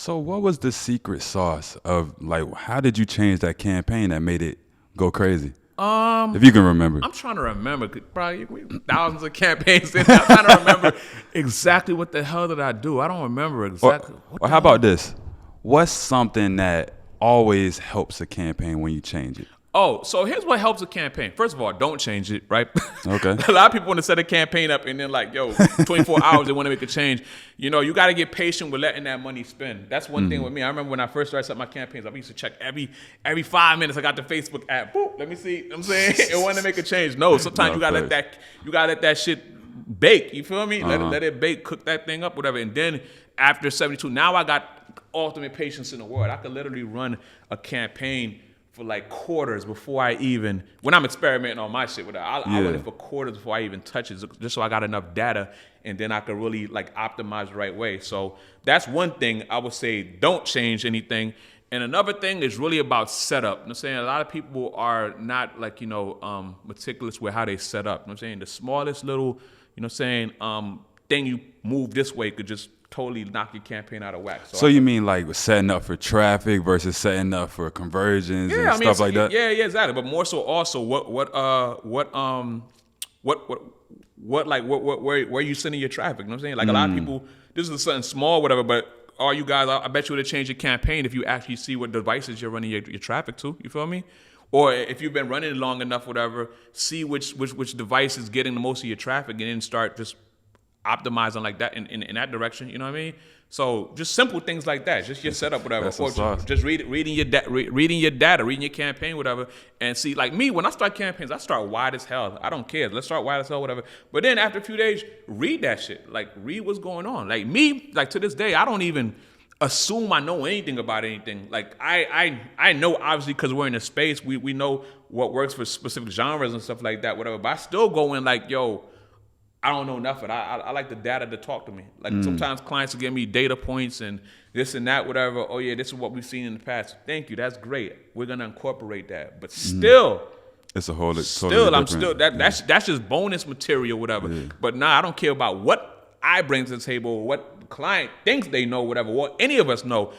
So what was the secret sauce of like how did you change that campaign that made it go crazy? If you can remember. I'm trying to remember. Probably thousands of campaigns in. I'm trying to remember exactly what the hell did I do. I don't remember Or, exactly. What or the how hell? about this? What's something that always helps a campaign when you change it? Oh, so here's what helps a campaign. First of all, don't change it, right? Okay. A lot of people want to set a campaign up and then like, yo, 24 hours they want to make a change. You know, you got to get patient with letting that money spend. That's one thing with me. I remember when I first started setting my campaigns, I used to check every 5 minutes. I got the Facebook app. Boop, let me see. You know what I'm saying it want to make a change. No, sometimes No, you gotta facts. let that shit bake. You feel me? Let it bake, cook that thing up, whatever. And then after 72, now I got ultimate patience in the world. I could literally run a campaign for like quarters before I even, when I'm experimenting on my shit with that, I'll run it for quarters before I even touch it, just so I got enough data, and then I could really like optimize the right way. So that's one thing I would say, don't change anything. And another thing is really about setup. You know what I'm saying? A lot of people are not like, meticulous with how they set up. You know what I'm saying? The smallest little, you know what I'm saying, thing you move this way could just totally knock your campaign out of whack. So you mean like setting up for traffic versus setting up for conversions and stuff like that? Yeah, exactly. But more so, also, where you sending your traffic? You know what I'm saying? Like a lot of people, this is something small, whatever. But all you guys, I bet you would have changed your campaign if you actually see what devices you're running your traffic to. You feel me? Or if you've been running it long enough, whatever, see which device is getting the most of your traffic, and then start just optimizing like that in that direction. You know what I mean? So just simple things like that, just your setup, whatever. That's Or what's up. just reading your data, reading your campaign, whatever. And see, like me, when I start campaigns, I start wide as hell. I don't care. Let's start wide as hell, whatever. But then after a few days, read that shit. Like read what's going on. Like me, like to this day, I don't even assume I know anything about anything. Like I know, obviously, because we're in a space, we know what works for specific genres and stuff like that, whatever. But I still go in like, yo, I don't know nothing. I like the data to talk to me. Like sometimes clients will give me data points and this and that, whatever. Oh yeah, this is what we've seen in the past. Thank you, that's great. We're gonna incorporate that. But still, It's a whole I'm still that's just bonus material, whatever. But nah, I don't care about what I bring to the table, or what the client thinks they know, whatever, what any of us know.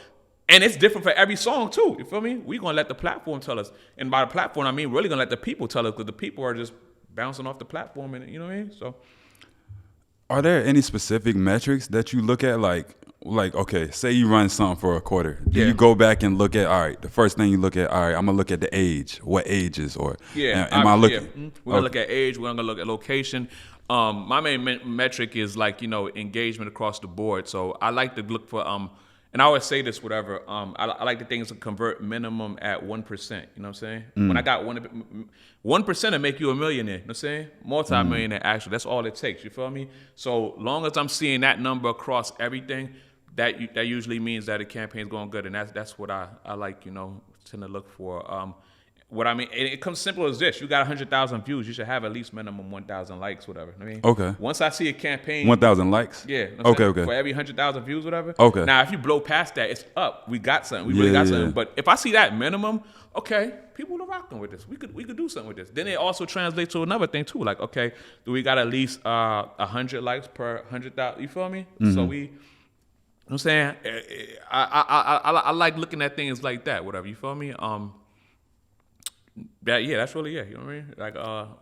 And it's different for every song too. You feel me? We're gonna let the platform tell us. And by the platform, I mean really gonna let the people tell us, because the people are just bouncing off the platform, and you know what I mean? So Are there any specific metrics that you look at? Like okay, say you run something for a quarter. Do Yeah. you go back and look at, all right, the first thing you look at, all right, I'm going to look at the age. What ages? Or am I looking? Yeah. We're gonna look at age. We're gonna look at location. My main metric is like engagement across the board. So I like to look for and I always say this, whatever. I like the things to convert minimum at 1%. You know what I'm saying? When I got 1% to make you a millionaire. You know what I'm saying? Multi-millionaire, actually. That's all it takes. You feel me? So long as I'm seeing that number across everything, that usually means that the campaign's going good, and that's what I like, tend to look for. What I mean, it comes simple as this: you got 100,000 views, you should have at least minimum 1,000 likes, whatever. I mean, Okay. Once I see a campaign, 1,000 likes? yeah, you know what I'm saying? Okay. For every 100,000 views, whatever. Okay. Now, if you blow past that, it's up. We got something. We really got something. But if I see that minimum, okay, people are rocking with this. We could do something with this. Then it also translates to another thing too. Like, okay, do we got at least 100 likes per 100,000? You feel me? So we. You know what I'm saying? I like looking at things like that, whatever. You feel me? That's really it. You know what I mean? Like,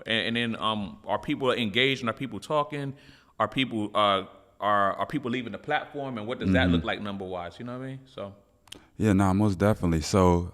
and then are people engaged, and are people talking? Are people are people leaving the platform, and what does that look like number wise? You know what I mean? So Yeah, nah, most definitely. So